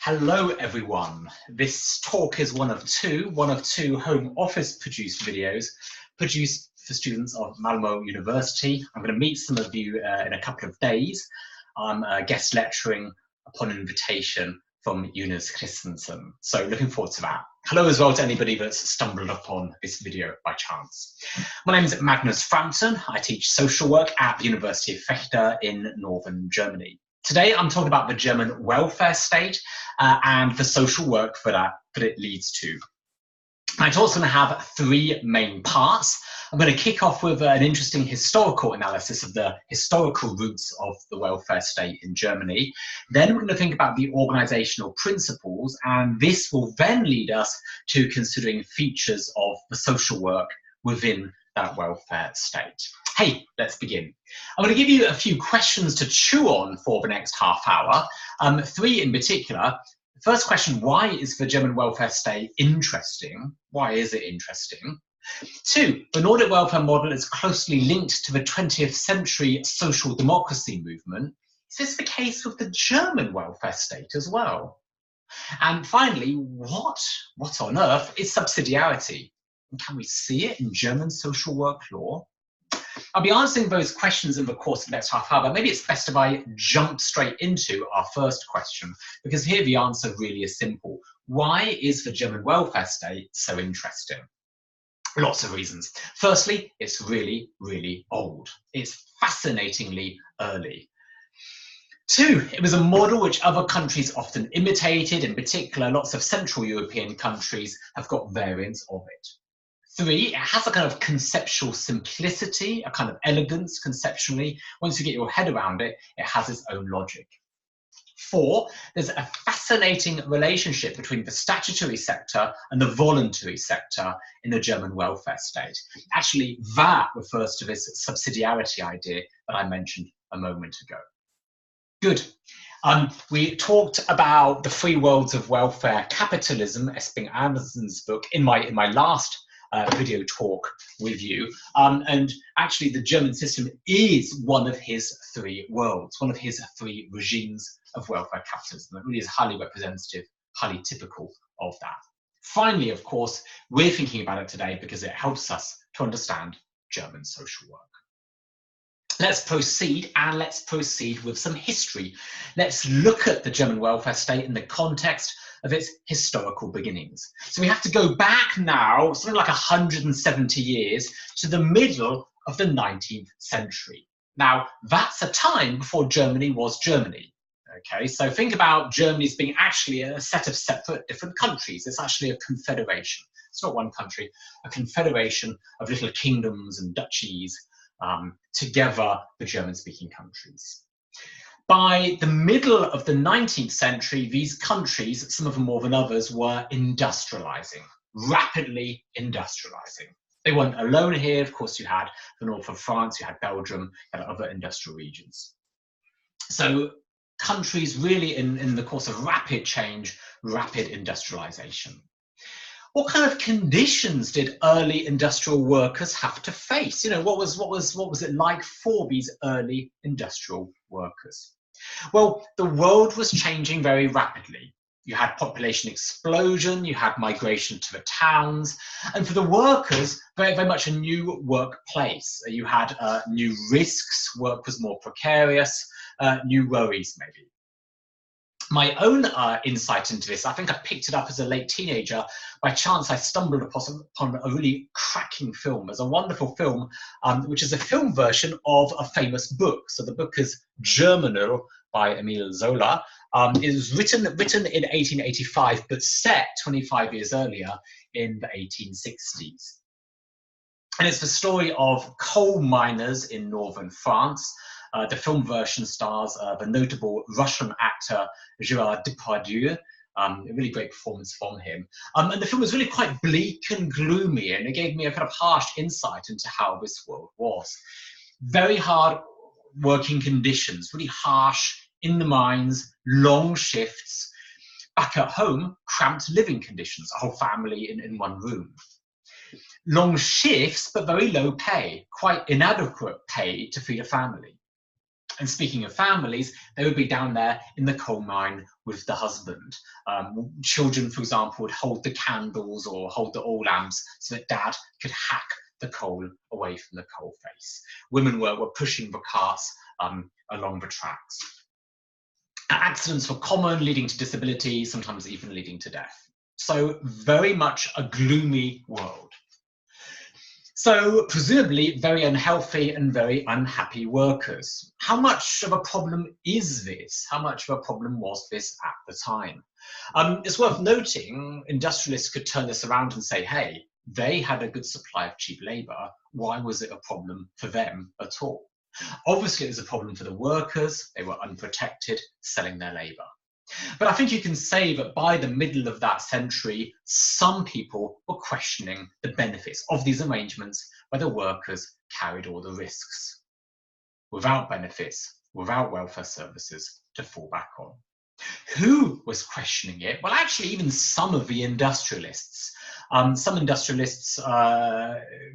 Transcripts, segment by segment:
Hello everyone. This talk is one of two home office produced videos produced for students of Malmö University. I'm going to meet some of you in a couple of days. I'm guest lecturing upon invitation from Jonas Christensen. So looking forward to that. Hello as well to anybody that's stumbled upon this video by chance. My name is Magnus Frampton. I teach social work at the University of Vechta in northern Germany. Today I'm talking about the German welfare state and the social work that it leads to. My talk's going to have three main parts. I'm going to kick off with an interesting historical analysis of the historical roots of the welfare state in Germany. Then we're going to think about the organizational principles, and this will then lead us to considering features of the social work within that welfare state. Hey, let's begin. I'm going to give you a few questions to chew on for the next half hour, three in particular. First question, why is the German welfare state interesting? Why is it interesting? Two, the Nordic welfare model is closely linked to the 20th century social democracy movement. Is this the case with the German welfare state as well? And finally, what on earth is subsidiarity? And can we see it in German social work law? I'll be answering those questions in the course of the next half hour, but maybe it's best if I jump straight into our first question, because here the answer really is simple. Why is the German welfare state so interesting? Lots of reasons. Firstly, it's really, really old. It's fascinatingly early. Two, it was a model which other countries often imitated. In particular, lots of Central European countries have got variants of it. Three, it has a kind of conceptual simplicity, a kind of elegance conceptually. Once you get your head around it, it has its own logic. Four, there's a fascinating relationship between the statutory sector and the voluntary sector in the German welfare state. Actually, that refers to this subsidiarity idea that I mentioned a moment ago. Good. We talked about the three worlds of welfare capitalism, Esping Andersen's book, in my last video talk with you, and actually the German system is one of his three worlds, one of his three regimes of welfare capitalism. It really is highly representative, highly typical of that. Finally, of course, we're thinking about it today because it helps us to understand German social work. Let's proceed, and let's proceed with some history. Let's look at the German welfare state in the context of its historical beginnings. So we have to go back now, something like 170 years, to the middle of the 19th century. Now, that's a time before Germany was Germany. Okay, so think about Germany as being actually a set of separate different countries. It's actually a confederation. It's not one country, a confederation of little kingdoms and duchies, together the German-speaking countries. By the middle of the 19th century, these countries, some of them more than others, were industrializing, rapidly industrializing. They weren't alone here. Of course, you had the north of France, you had Belgium, you had other industrial regions. So countries really in the course of rapid change, rapid industrialization. What kind of conditions did early industrial workers have to face? You know, what was it like for these early industrial workers? Well, the world was changing very rapidly. You had population explosion, you had migration to the towns, and for the workers, very, very much a new workplace. You had new risks, work was more precarious, new worries maybe. My own insight into this, I think I picked it up as a late teenager. By chance, I stumbled upon a really cracking film. There's a wonderful film, which is a film version of a famous book. So the book is Germinal by Emil Zola. It was written in 1885, but set 25 years earlier in the 1860s. And it's the story of coal miners in northern France. The film version stars the notable Russian actor Gérard Depardieu, a really great performance from him. And the film was really quite bleak and gloomy, and it gave me a kind of harsh insight into how this world was. Very hard working conditions, really harsh in the mines, long shifts. Back at home, cramped living conditions, a whole family in one room. Long shifts, but very low pay, quite inadequate pay to feed a family. And speaking of families, they would be down there in the coal mine with the husband. Children, for example, would hold the candles or hold the oil lamps so that dad could hack the coal away from the coal face. Women were pushing the carts along the tracks. Accidents were common, leading to disability, sometimes even leading to death. So very much a gloomy world. So presumably very unhealthy and very unhappy workers. How much of a problem is this? How much of a problem was this at the time? It's worth noting industrialists could turn this around and say, hey, they had a good supply of cheap labour. Why was it a problem for them at all? Obviously, it was a problem for the workers. They were unprotected, selling their labour. But I think you can say that by the middle of that century, some people were questioning the benefits of these arrangements where the workers carried all the risks, without benefits, without welfare services to fall back on. Who was questioning it? Well, actually, even some of the industrialists. Some industrialists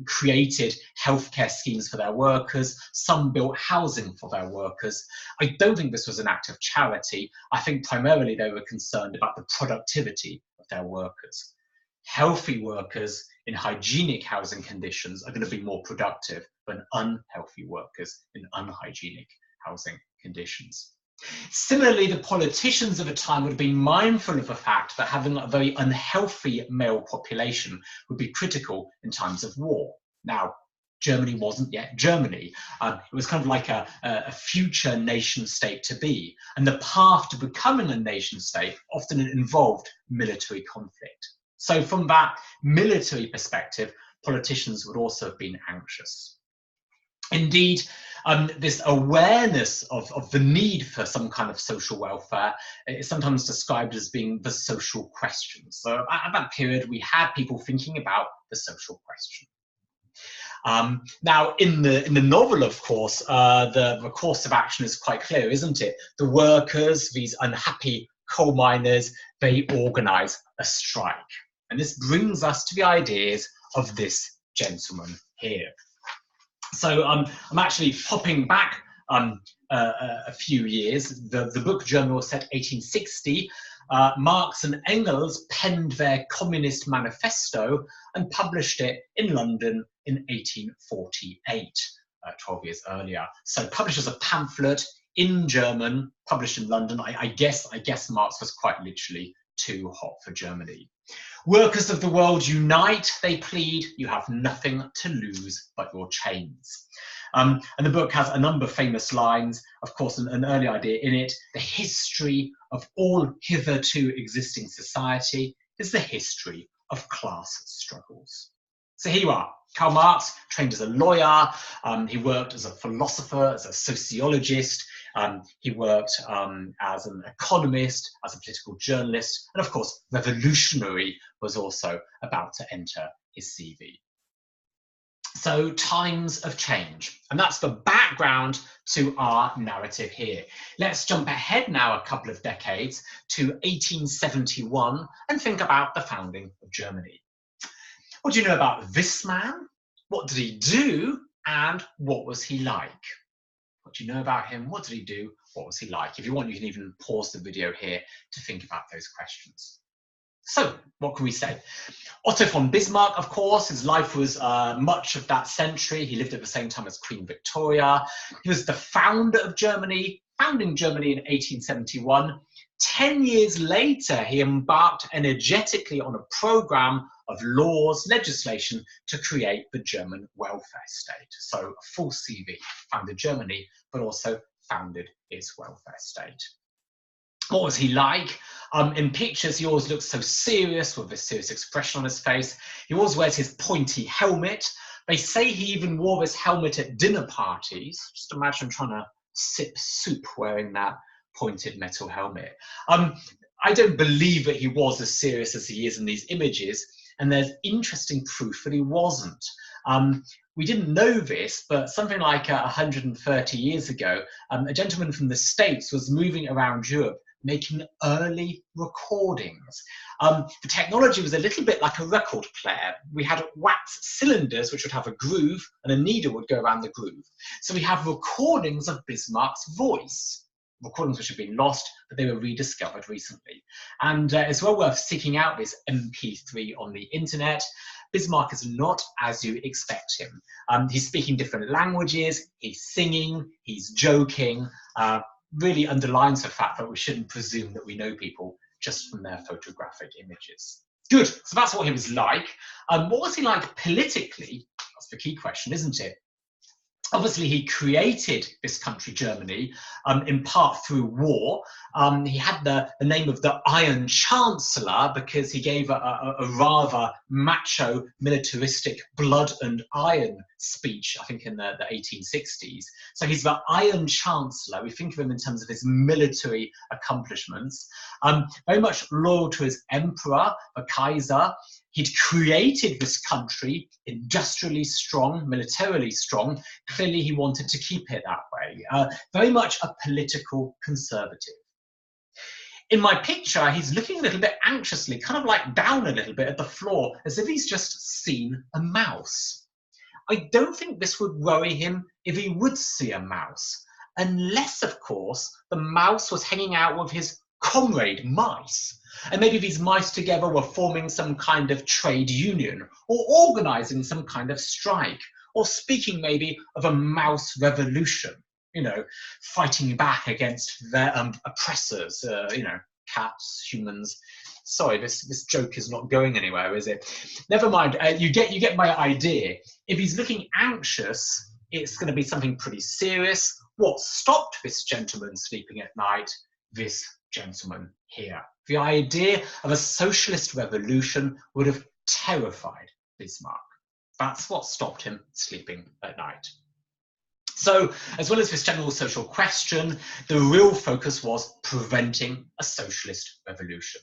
created healthcare schemes for their workers. Some built housing for their workers. I don't think this was an act of charity. I think primarily they were concerned about the productivity of their workers. Healthy workers in hygienic housing conditions are going to be more productive than unhealthy workers in unhygienic housing conditions. Similarly, the politicians of the time would have been mindful of the fact that having a very unhealthy male population would be critical in times of war. Now, Germany wasn't yet Germany. It was kind of like a future nation state to be. And the path to becoming a nation state often involved military conflict. So from that military perspective, politicians would also have been anxious. Indeed, this awareness of the need for some kind of social welfare is sometimes described as being the social question. So at that period, we had people thinking about the social question. Now, in the novel, of course, the course of action is quite clear, isn't it? The workers, these unhappy coal miners, they organise a strike. And this brings us to the ideas of this gentleman here. So I'm actually hopping back a few years. The book journal said 1860. Marx and Engels penned their Communist Manifesto and published it in London in 1848, 12 years earlier. So published as a pamphlet in German, published in London. I guess Marx was quite literally too hot for Germany. Workers of the world, unite, they plead. You have nothing to lose but your chains. And the book has a number of famous lines. Of course, an early idea in it: the history of all hitherto existing society is the history of class struggles. So here you are. Karl Marx, trained as a lawyer. He worked as a philosopher, as a sociologist. He worked as an economist, as a political journalist, and of course, revolutionary was also about to enter his CV. So times of change, and that's the background to our narrative here. Let's jump ahead now a couple of decades to 1871 and think about the founding of Germany. What do you know about this man? What did he do? And what was he like? What do you know about him? What did he do? What was he like? If you want, you can even pause the video here to think about those questions. So, what can we say? Otto von Bismarck, of course, his life was much of that century. He lived at the same time as Queen Victoria. He was the founder of Germany, founding Germany in 1871. 10 years later, he embarked energetically on a program of laws, legislation to create the German welfare state. So a full CV, founded Germany, but also founded its welfare state. What was he like? In pictures, he always looks so serious with this serious expression on his face. He always wears his pointy helmet. They say he even wore this helmet at dinner parties. Just imagine trying to sip soup wearing that pointed metal helmet. I don't believe that he was as serious as he is in these images, and there's interesting proof that he wasn't. We didn't know this, but something like 130 years ago, a gentleman from the States was moving around Europe making early recordings. The technology was a little bit like a record player. We had wax cylinders which would have a groove, and a needle would go around the groove. So we have recordings of Bismarck's voice, recordings which have been lost, but they were rediscovered recently. And it's well worth seeking out this MP3 on the internet. Bismarck is not as you expect him. He's speaking different languages, he's singing, he's joking, really underlines the fact that we shouldn't presume that we know people just from their photographic images. Good, so that's what he was like. What was he like politically? That's the key question, isn't it? Obviously, he created this country, Germany, in part through war. He had the name of the Iron Chancellor because he gave a rather macho, militaristic blood and iron speech, I think in the 1860s. So he's the Iron Chancellor. We think of him in terms of his military accomplishments. Very much loyal to his emperor, the Kaiser. He'd created this country industrially strong, militarily strong. Clearly, he wanted to keep it that way. Very much a political conservative. In my picture, he's looking a little bit anxiously, kind of like down a little bit at the floor, as if he's just seen a mouse. I don't think this would worry him if he would see a mouse, unless, of course, the mouse was hanging out with his comrade mice. And maybe these mice together were forming some kind of trade union, or organizing some kind of strike, or speaking maybe of a mouse revolution, you know, fighting back against their oppressors, you know, cats, humans. Sorry, this joke is not going anywhere, is it? Never mind, you get my idea. If he's looking anxious, it's going to be something pretty serious. What stopped this gentleman sleeping at night? This gentleman here. The idea of a socialist revolution would have terrified Bismarck. That's what stopped him sleeping at night. So, as well as this general social question, the real focus was preventing a socialist revolution.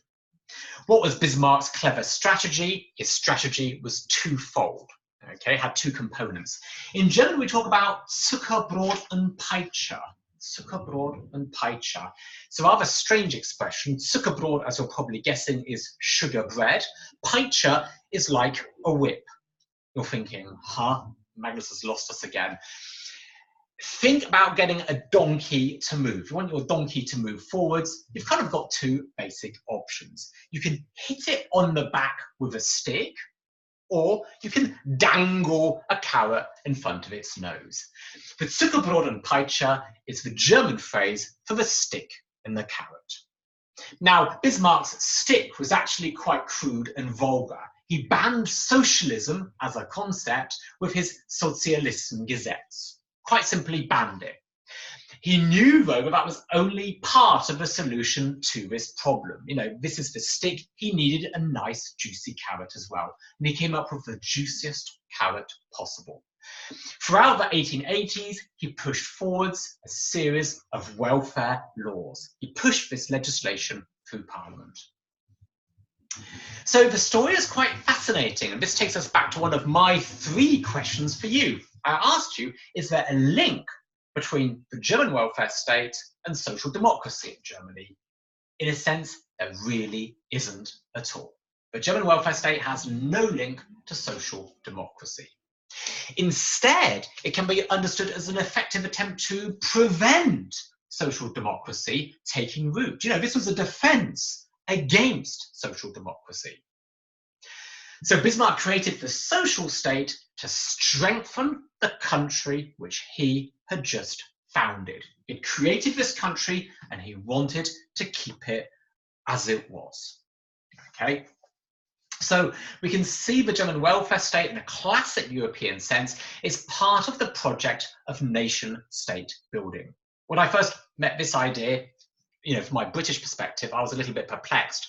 What was Bismarck's clever strategy? His strategy was twofold. Okay, had two components. In German, we talk about Zuckerbrot und Peitsche. Zuckerbrot and Peitsche. It's a rather strange expression. Zuckerbrot, as you're probably guessing, is sugar bread. Peitsche is like a whip. You're thinking, huh? Magnus has lost us again. Think about getting a donkey to move. If you want your donkey to move forwards, you've kind of got two basic options. You can hit it on the back with a stick, or you can dangle a carrot in front of its nose. But Zuckerbrot und Peitsche is the German phrase for the stick in the carrot. Now, Bismarck's stick was actually quite crude and vulgar. He banned socialism as a concept with his Sozialistengesetz. Quite simply banned it. He knew, though, that was only part of the solution to this problem. You know, this is the stick. He needed a nice, juicy carrot as well. And he came up with the juiciest carrot possible. Throughout the 1880s, he pushed forwards a series of welfare laws. He pushed this legislation through Parliament. So the story is quite fascinating, and this takes us back to one of my three questions for you. I asked you, is there a link between the German welfare state and social democracy in Germany? In a sense, there really isn't at all. The German welfare state has no link to social democracy. Instead, it can be understood as an effective attempt to prevent social democracy taking root. You know, this was a defense against social democracy. So Bismarck created the social state to strengthen the country which he had just founded. He created this country and he wanted to keep it as it was. Okay? So we can see the German welfare state in a classic European sense is part of the project of nation-state building. When I first met this idea, you know, from my British perspective, I was a little bit perplexed.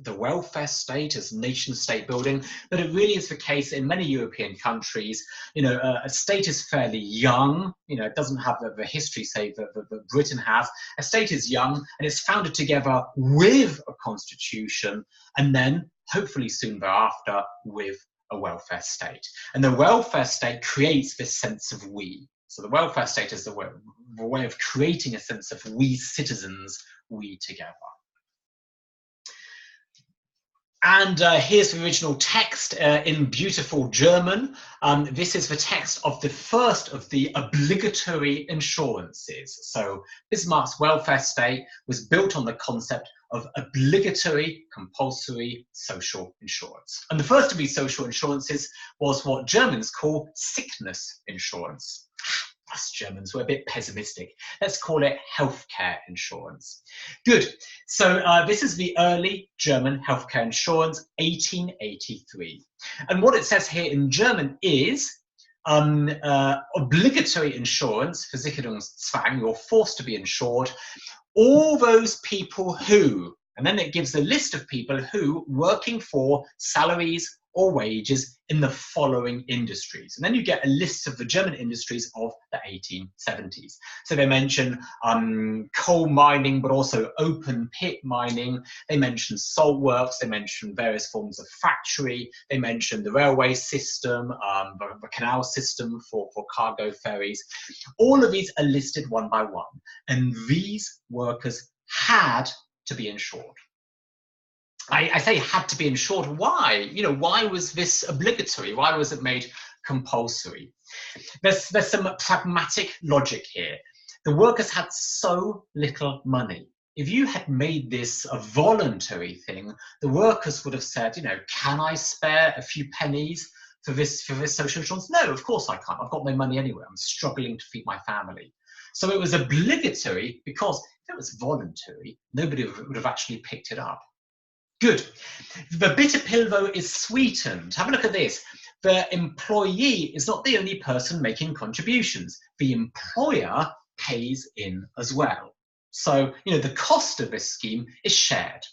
The welfare state as nation-state building, but it really is the case in many European countries. You know, a state is fairly young. You know, it doesn't have the history, say, that Britain has. A state is young and it's founded together with a constitution, and then hopefully soon thereafter with a welfare state. And the welfare state creates this sense of we. So the welfare state is the way of creating a sense of we citizens we together. And here's the original text in beautiful German. This is the text of the first of the obligatory insurances. So Bismarck's welfare state was built on the concept of obligatory, compulsory social insurance. And the first of these social insurances was what Germans call sickness insurance. Us Germans were a bit pessimistic. Let's call it healthcare insurance. Good. So this is the early German healthcare insurance, 1883. And what it says here in German is obligatory insurance, Versicherungszwang, you're forced to be insured, all those people who, and then it gives a list of people who working for salaries or wages in the following industries. And then you get a list of the German industries of the 1870s. So they mention coal mining, but also open pit mining. They mention salt works. They mention various forms of factory. They mention the railway system, the canal system for cargo ferries. All of these are listed one by one. And these workers had to be insured. I say had to be insured. Why? You know, why was this obligatory? Why was it made compulsory? There's some pragmatic logic here. The workers had so little money. If you had made this a voluntary thing, the workers would have said, you know, can I spare a few pennies for this social insurance? No, of course I can't. I've got no money anyway. I'm struggling to feed my family. So it was obligatory because if it was voluntary, nobody would have actually picked it up. Good. The bitter pill, though, is sweetened. Have a look at this. The employee is not the only person making contributions. The employer pays in as well. So, you know, the cost of this scheme is shared.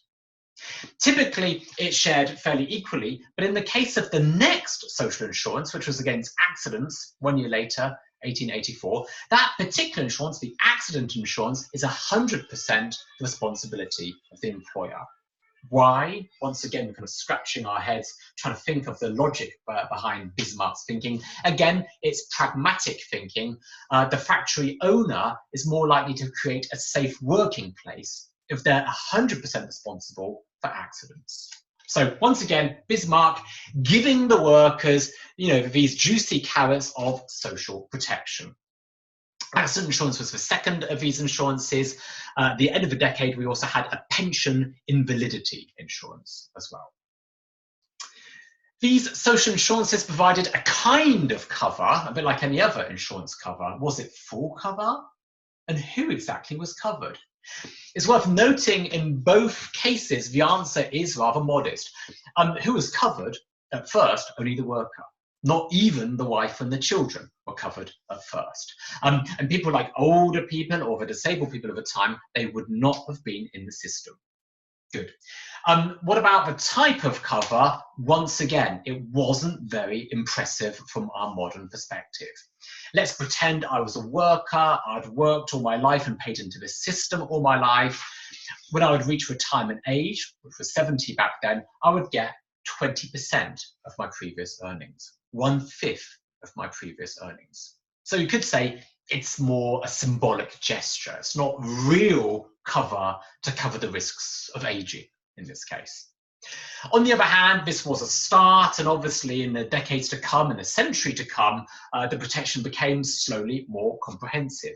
Typically, it's shared fairly equally, but in the case of the next social insurance, which was against accidents 1 year later, 1884, that particular insurance, the accident insurance, is 100% the responsibility of the employer. Why? Once again, we're kind of scratching our heads, trying to think of the logic behind Bismarck's thinking. Again, it's pragmatic thinking. The factory owner is more likely to create a safe working place if they're 100% responsible for accidents. So once again, Bismarck giving the workers, you know, these juicy carrots of social protection. Accident insurance was the second of these insurances. At the end of the decade, we also had a pension invalidity insurance as well. These social insurances provided a kind of cover, a bit like any other insurance cover. Was it full cover? And who exactly was covered? It's worth noting in both cases, the answer is rather modest. Who was covered? At first, only the worker. Not even the wife and the children were covered at first. And people like older people or the disabled people of the time, they would not have been in the system. Good. What about the type of cover? Once again, it wasn't very impressive from our modern perspective. Let's pretend I was a worker, I'd worked all my life and paid into the system all my life. When I would reach retirement age, which was 70 back then, I would get 20% of my previous earnings, 1/5 of my previous earnings. So you could say it's more a symbolic gesture. It's not real cover to cover the risks of aging in this case. On the other hand, this was a start, and obviously in the decades to come, in the century to come, the protection became slowly more comprehensive.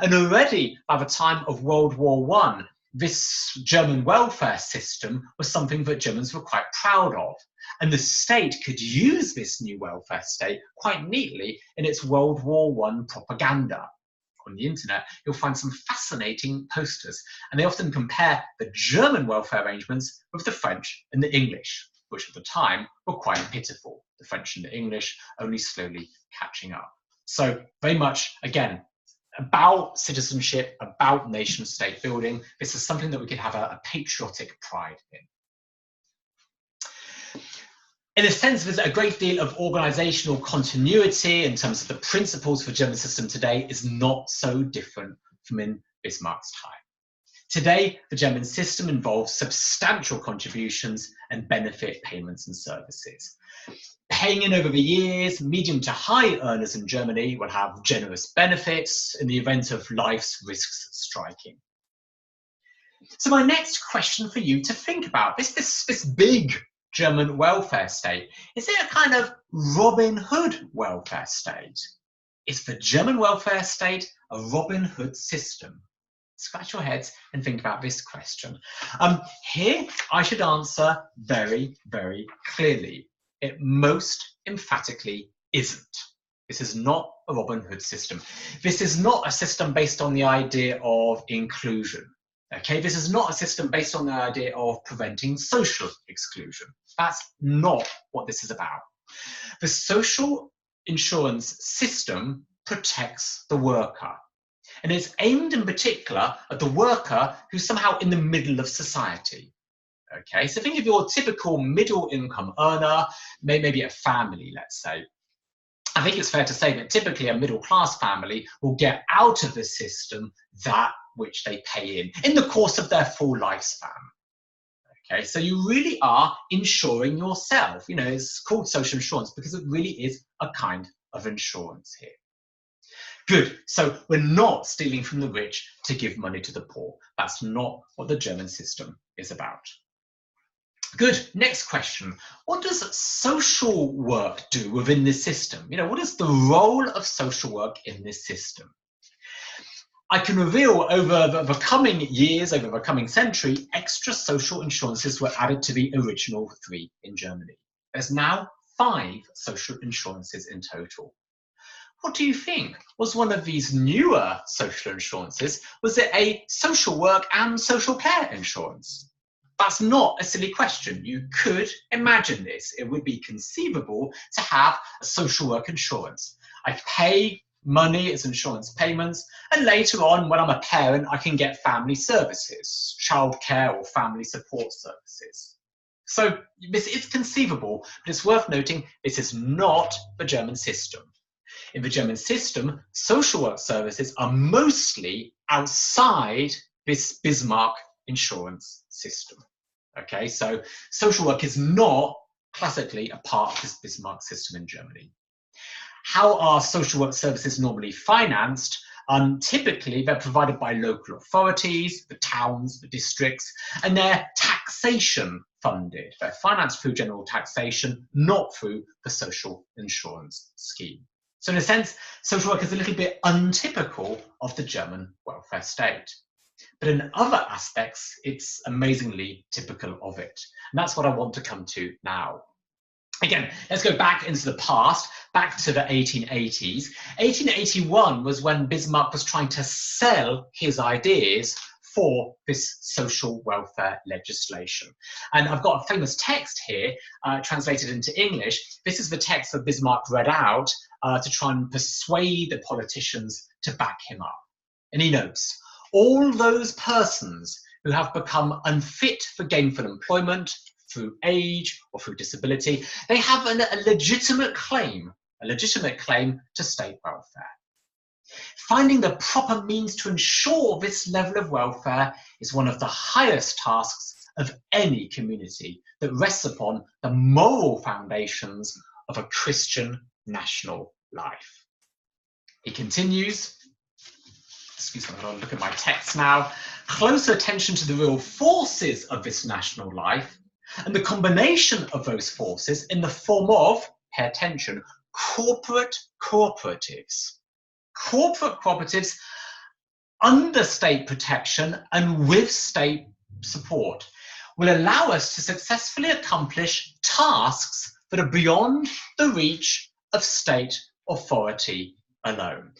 And already by the time of World War I, this German welfare system was something that Germans were quite proud of. And the state could use this new welfare state quite neatly in its World War I propaganda. On the internet, you'll find some fascinating posters, and they often compare the German welfare arrangements with the French and the English, which at the time were quite pitiful. The French and the English only slowly catching up. So very much, again, about citizenship, about nation state building. This is something that we could have a patriotic pride in. In a sense, there's a great deal of organizational continuity in terms of the principles for the German system today is not so different from in Bismarck's time. Today, the German system involves substantial contributions and benefit payments and services. Paying in over the years, medium to high earners in Germany will have generous benefits in the event of life's risks striking. So my next question for you to think about, this big German welfare state, is it a kind of Robin Hood welfare state? Is the German welfare state a Robin Hood system? Scratch your heads and think about this question. Here I should answer very, very clearly. It most emphatically isn't. This is not a Robin Hood system. This is not a system based on the idea of inclusion. Okay, this is not a system based on the idea of preventing social exclusion. That's not what this is about. The social insurance system protects the worker, and it's aimed in particular at the worker who's somehow in the middle of society. Okay, so think of your typical middle income earner, maybe a family, let's say. I think it's fair to say that typically a middle class family will get out of the system that which they pay in the course of their full lifespan. Okay, so you really are insuring yourself. You know, it's called social insurance because it really is a kind of insurance here. Good, so we're not stealing from the rich to give money to the poor. That's not what the German system is about. Good, next question. What does social work do within this system? You know, what is the role of social work in this system? I can reveal over the coming years, over the coming century, extra social insurances were added to the original 3 in Germany. There's now 5 social insurances in total. What do you think? Was one of these newer social insurances, was it a social work and social care insurance? That's not a silly question. You could imagine this. It would be conceivable to have a social work insurance. I pay money as insurance payments, and later on, when I'm a parent, I can get family services, childcare or family support services. So this is conceivable, but it's worth noting this is not the German system. In the German system, social work services are mostly outside this Bismarck insurance system. Okay, so social work is not classically a part of this Bismarck system in Germany. How are social work services normally financed? Typically, they're provided by local authorities, the towns, the districts, and they're taxation funded. They're financed through general taxation, not through the social insurance scheme. So in a sense, social work is a little bit untypical of the German welfare state. But in other aspects, it's amazingly typical of it. And that's what I want to come to now. Again, let's go back into the past, back to the 1880s. 1881 was when Bismarck was trying to sell his ideas for this social welfare legislation. And I've got a famous text here, translated into English. This is the text that Bismarck read out to try and persuade the politicians to back him up. And he notes, all those persons who have become unfit for gainful employment through age or through disability, they have a legitimate claim to state welfare. Finding the proper means to ensure this level of welfare is one of the highest tasks of any community that rests upon the moral foundations of a Christian national life. He continues, excuse me, I'm going to look at my text now. Closer attention to the real forces of this national life and the combination of those forces in the form of, pay attention, corporate cooperatives. Corporate cooperatives under state protection and with state support will allow us to successfully accomplish tasks that are beyond the reach of state authority alone.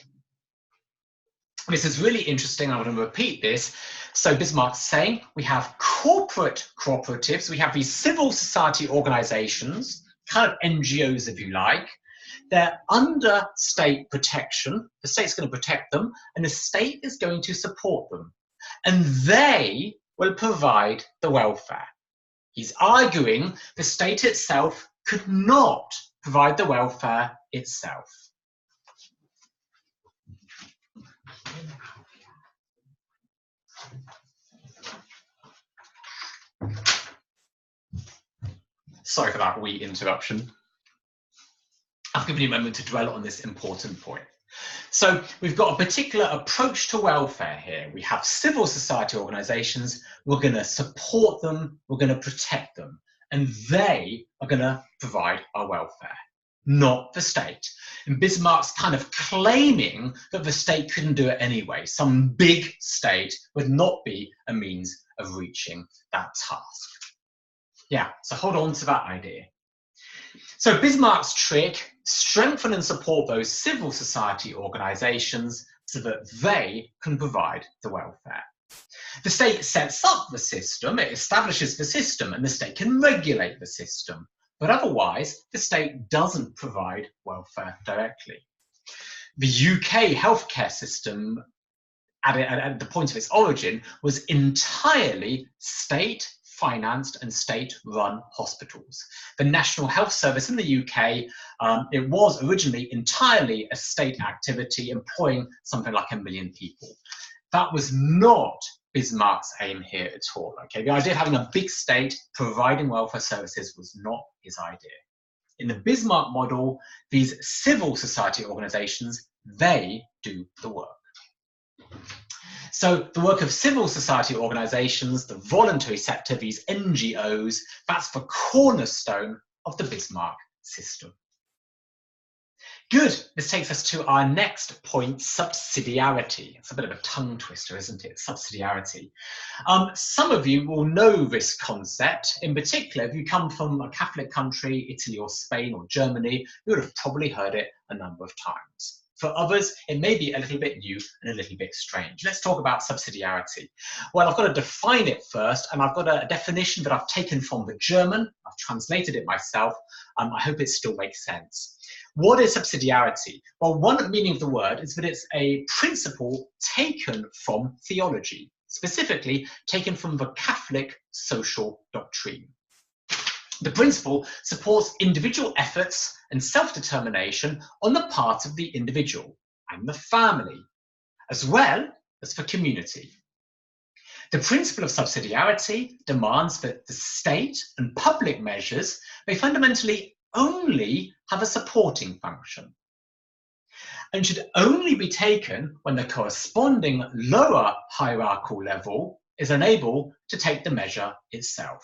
This is really interesting. I'm going to repeat this. So Bismarck's saying we have corporate cooperatives, we have these civil society organizations, kind of NGOs if you like. They're under state protection. The state's going to protect them, and the state is going to support them. And they will provide the welfare. He's arguing the state itself could not provide the welfare itself. Sorry for that wee interruption. I've given you a moment to dwell on this important point. So we've got a particular approach to welfare here. We have civil society organisations. We're going to support them. We're going to protect them. And they are going to provide our welfare, not the state. And Bismarck's kind of claiming that the state couldn't do it anyway. Some big state would not be a means of reaching that task. Yeah, so hold on to that idea. So Bismarck's trick, strengthen and support those civil society organisations so that they can provide the welfare. The state sets up the system, it establishes the system, and the state can regulate the system. But otherwise, the state doesn't provide welfare directly. The UK healthcare system, at the point of its origin, was entirely state-financed and state-run hospitals. The National Health Service in the UK, it was originally entirely a state activity employing something like 1 million people. That was not Bismarck's aim here at all. Okay, the idea of having a big state providing welfare services was not his idea. In the Bismarck model, these civil society organisations, they do the work. So the work of civil society organisations, the voluntary sector, these NGOs, that's the cornerstone of the Bismarck system. Good, this takes us to our next point, subsidiarity. It's a bit of a tongue twister, isn't it? Subsidiarity. Some of you will know this concept. In particular, if you come from a Catholic country, Italy or Spain or Germany, you would have probably heard it a number of times. For others, it may be a little bit new and a little bit strange. Let's talk about subsidiarity. Well, I've got to define it first, and I've got a definition that I've taken from the German. I've translated it myself. I hope it still makes sense. What is subsidiarity? Well, one meaning of the word is that it's a principle taken from theology, specifically taken from the Catholic social doctrine. The principle supports individual efforts and self-determination on the part of the individual and the family, as well as for community. The principle of subsidiarity demands that the state and public measures may fundamentally only have a supporting function and should only be taken when the corresponding lower hierarchical level is unable to take the measure itself.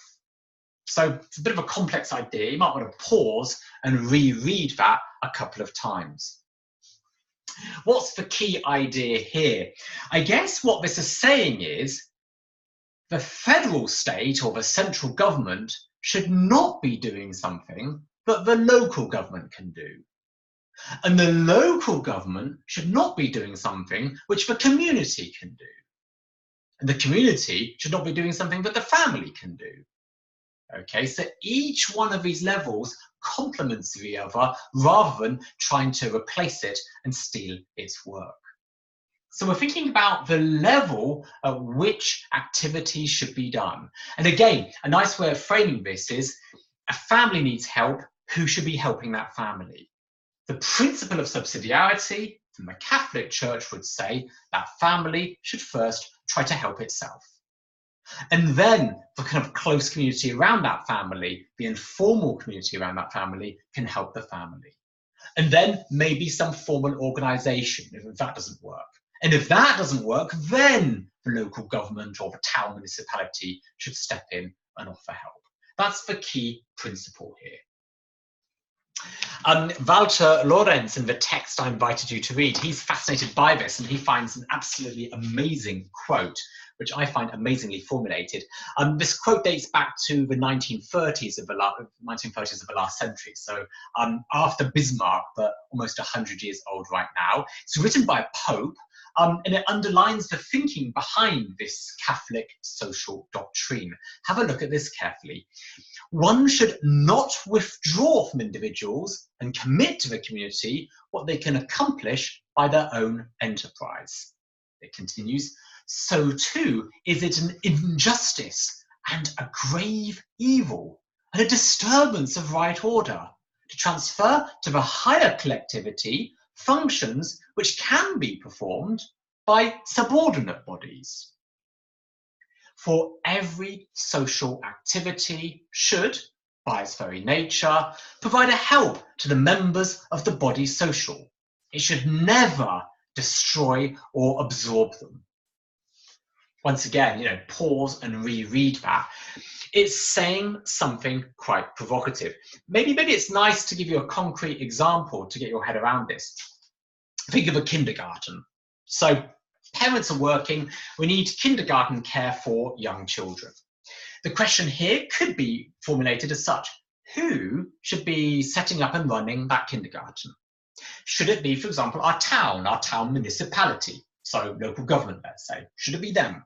So it's a bit of a complex idea. You might want to pause and reread that a couple of times. What's the key idea here? I guess what this is saying is the federal state or the central government should not be doing something that the local government can do. And the local government should not be doing something which the community can do. And the community should not be doing something that the family can do. Okay, so each one of these levels complements the other rather than trying to replace it and steal its work. So we're thinking about the level at which activities should be done. And again, a nice way of framing this is a family needs help. Who should be helping that family? The principle of subsidiarity from the Catholic Church would say that family should first try to help itself. And then the kind of close community around that family, the informal community around that family, can help the family. And then maybe some formal organisation if that doesn't work. And if that doesn't work, then the local government or the town municipality should step in and offer help. That's the key principle here. Walter Lorenz, in the text I invited you to read, he's fascinated by this and he finds an absolutely amazing quote, which I find amazingly formulated. This quote dates back to the 1930s of the last century, so after Bismarck, but almost 100 years old right now. It's written by a pope, and it underlines the thinking behind this Catholic social doctrine. Have a look at this carefully. One should not withdraw from individuals and commit to the community what they can accomplish by their own enterprise. It continues, so too is it an injustice and a grave evil and a disturbance of right order to transfer to the higher collectivity functions which can be performed by subordinate bodies. For every social activity should, by its very nature, provide a help to the members of the body social. It should never destroy, or absorb them. Once again, pause and reread that. It's saying something quite provocative. Maybe it's nice to give you a concrete example to get your head around this. Think of a kindergarten. So parents are working, we need kindergarten care for young children. The question here could be formulated as such: who should be setting up and running that kindergarten? Should it be, for example, our town municipality, so local government, let's say? Should it be them?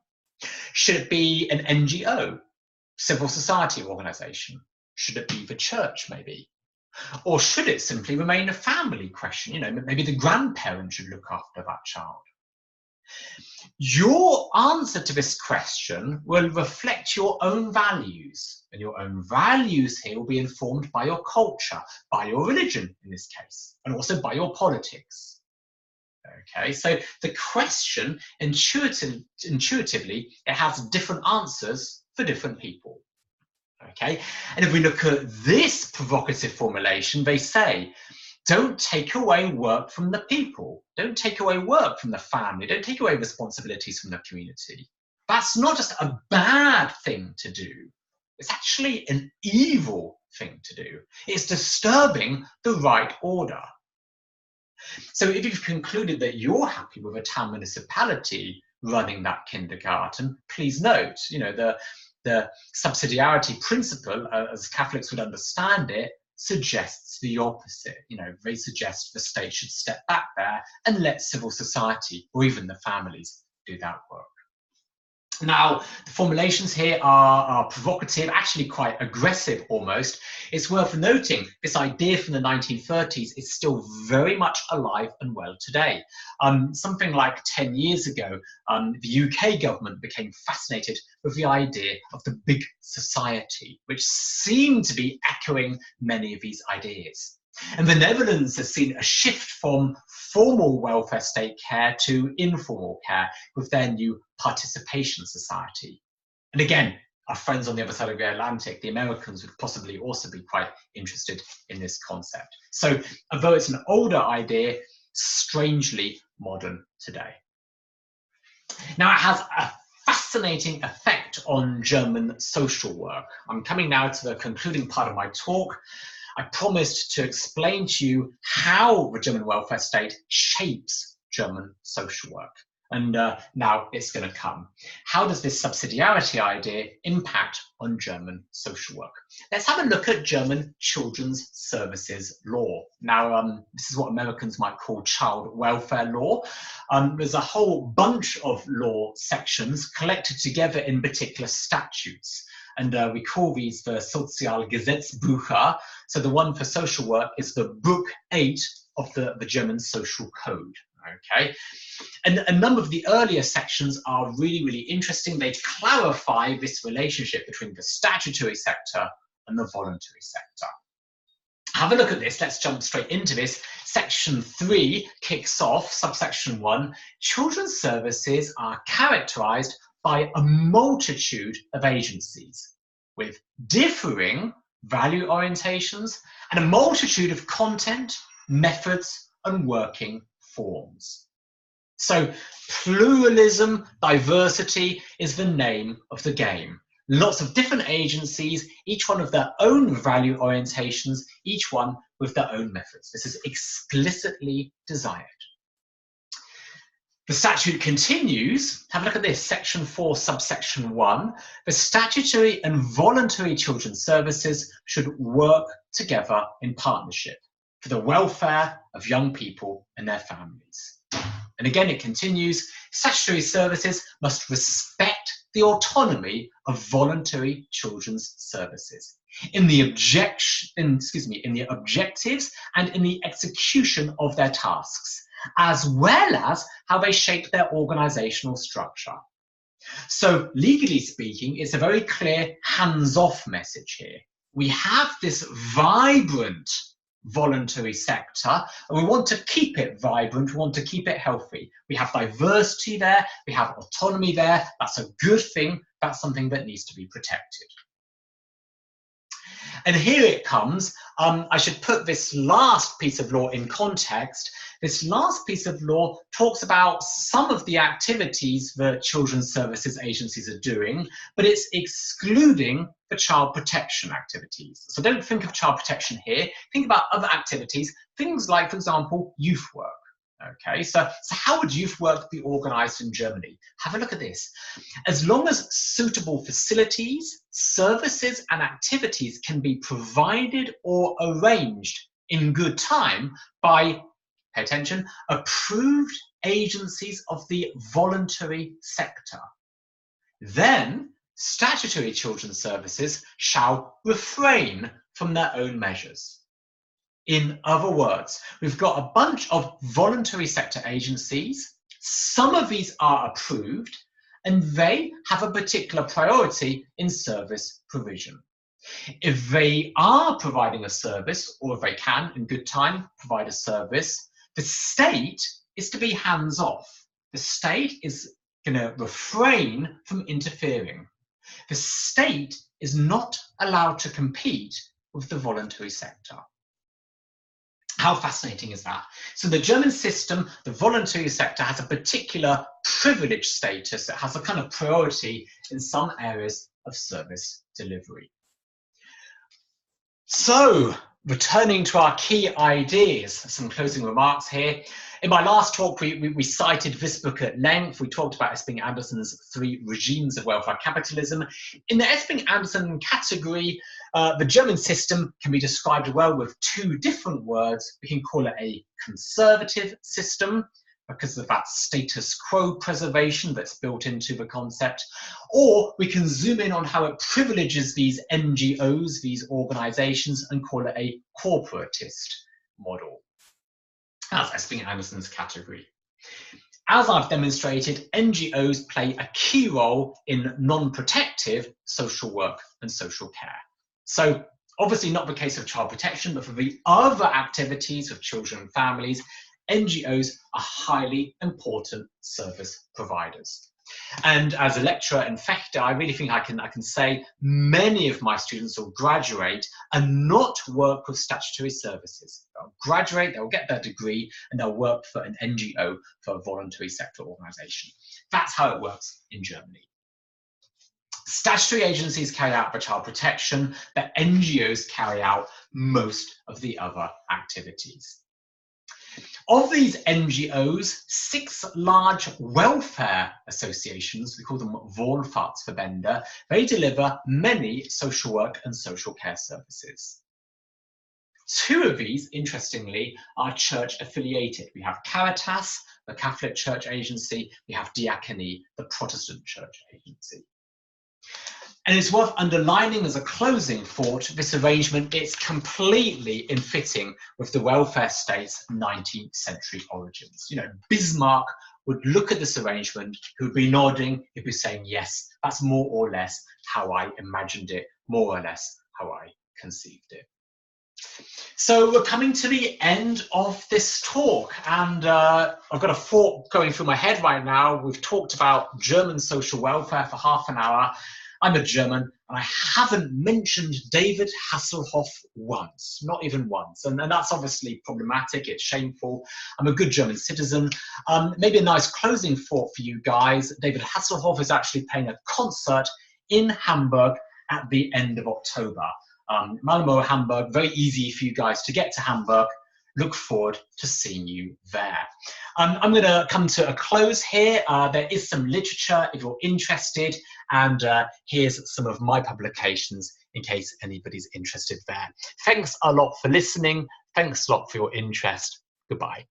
Should it be an NGO, civil society organisation? Should it be the church, maybe? Or should it simply remain a family question? Maybe the grandparent should look after that child. Your answer to this question will reflect your own values, and your own values here will be informed by your culture, by your religion in this case, and also by your politics. Okay, so the question, intuitively, it has different answers for different people. Okay, and if we look at this provocative formulation, they say, don't take away work from the people. Don't take away work from the family. Don't take away responsibilities from the community. That's not just a bad thing to do. It's actually an evil thing to do. It's disturbing the right order. So if you've concluded that you're happy with a town municipality running that kindergarten, please note, the subsidiarity principle, as Catholics would understand it, suggests the opposite. They suggest the state should step back there and let civil society, or even the families, do that work. Now, the formulations here are provocative, actually quite aggressive almost. It's worth noting this idea from the 1930s is still very much alive and well today. Something like 10 years ago, the UK government became fascinated with the idea of the big society, which seemed to be echoing many of these ideas. And the Netherlands has seen a shift from formal welfare state care to informal care with their new participation society. And again, our friends on the other side of the Atlantic, the Americans, would possibly also be quite interested in this concept. So although it's an older idea, strangely modern today. Now, it has a fascinating effect on German social work. I'm coming now to the concluding part of my talk. I promised to explain to you how the German welfare state shapes German social work. And now it's going to come. How does this subsidiarity idea impact on German social work? Let's have a look at German children's services law. Now, this is what Americans might call child welfare law. There's a whole bunch of law sections collected together in particular statutes. And we call these the Sozialgesetzbücher. So the one for social work is the Book 8 of the German Social Code. Okay, and a number of the earlier sections are really, really interesting. They clarify this relationship between the statutory sector and the voluntary sector. Have a look at this. Let's jump straight into this. Section 3 kicks off, subsection 1. Children's services are characterized by a multitude of agencies with differing value orientations and a multitude of content, methods, and working forms. So pluralism, diversity is the name of the game. Lots of different agencies, each one of their own value orientations, each one with their own methods. This is explicitly desired. The statute continues. Have a look at this, section 4, subsection 1. The statutory and voluntary children's services should work together in partnership for the welfare of young people and their families. And again, it continues, statutory services must respect the autonomy of voluntary children's services in the objectives and in the execution of their tasks, as well as how they shape their organizational structure. So legally speaking, it's a very clear hands-off message here. We have this vibrant voluntary sector, and we want to keep it vibrant, we want to keep it healthy. We have diversity there, we have autonomy there. That's a good thing, that's something that needs to be protected. And here it comes. I should put this last piece of law in context. This last piece of law talks about some of the activities the children's services agencies are doing, but it's excluding the child protection activities. So don't think of child protection here. Think about other activities, things like, for example, youth work. Okay, so how would youth work be organised in Germany? Have a look at this. As long as suitable facilities, services and activities can be provided or arranged in good time by, pay attention, approved agencies of the voluntary sector, then statutory children's services shall refrain from their own measures. In other words, we've got a bunch of voluntary sector agencies. Some of these are approved, and they have a particular priority in service provision. If they are providing a service, or if they can, in good time, provide a service, the state is to be hands-off. The state is going to refrain from interfering. The state is not allowed to compete with the voluntary sector. How fascinating is that? So the German system, the voluntary sector, has a particular privileged status. It has a kind of priority in some areas of service delivery. So, returning to our key ideas, some closing remarks here. In my last talk, we cited this book at length. We talked about Esping-Andersen's 3 regimes of welfare capitalism. In the Esping-Andersen category, the German system can be described well with 2 different words. We can call it a conservative system because of that status quo preservation that's built into the concept, or we can zoom in on how it privileges these NGOs, these organizations, and call it a corporatist model. That's Esping-Andersen's category. As I've demonstrated, NGOs play a key role in non-protective social work and social care. So obviously not the case of child protection, but for the other activities of children and families, NGOs are highly important service providers. And as a lecturer in Vechta, I really think I can say many of my students will graduate and not work with statutory services. They'll graduate, they'll get their degree, and they'll work for an NGO, for a voluntary sector organisation. That's how it works in Germany. Statutory agencies carry out the child protection, but NGOs carry out most of the other activities. Of these NGOs, 6 large welfare associations, we call them Wohlfahrtsverbände, they deliver many social work and social care services. 2 of these, interestingly, are church affiliated. We have Caritas, the Catholic Church Agency, we have Diakonie, the Protestant Church Agency. And it's worth underlining as a closing thought, this arrangement is completely in fitting with the welfare state's 19th century origins. You know, Bismarck would look at this arrangement, he would be nodding, he'd be saying, yes, that's more or less how I imagined it, more or less how I conceived it. So we're coming to the end of this talk, and I've got a thought going through my head right now. We've talked about German social welfare for half an hour. I'm a German, and I haven't mentioned David Hasselhoff once, not even once. And that's obviously problematic, it's shameful. I'm a good German citizen. Maybe a nice closing thought for you guys. David Hasselhoff is actually playing a concert in Hamburg at the end of October. Malmö, Hamburg, very easy for you guys to get to Hamburg. Look forward to seeing you there. I'm going to come to a close here. There is some literature if you're interested, and here's some of my publications in case anybody's interested there. Thanks a lot for listening. Thanks a lot for your interest. Goodbye.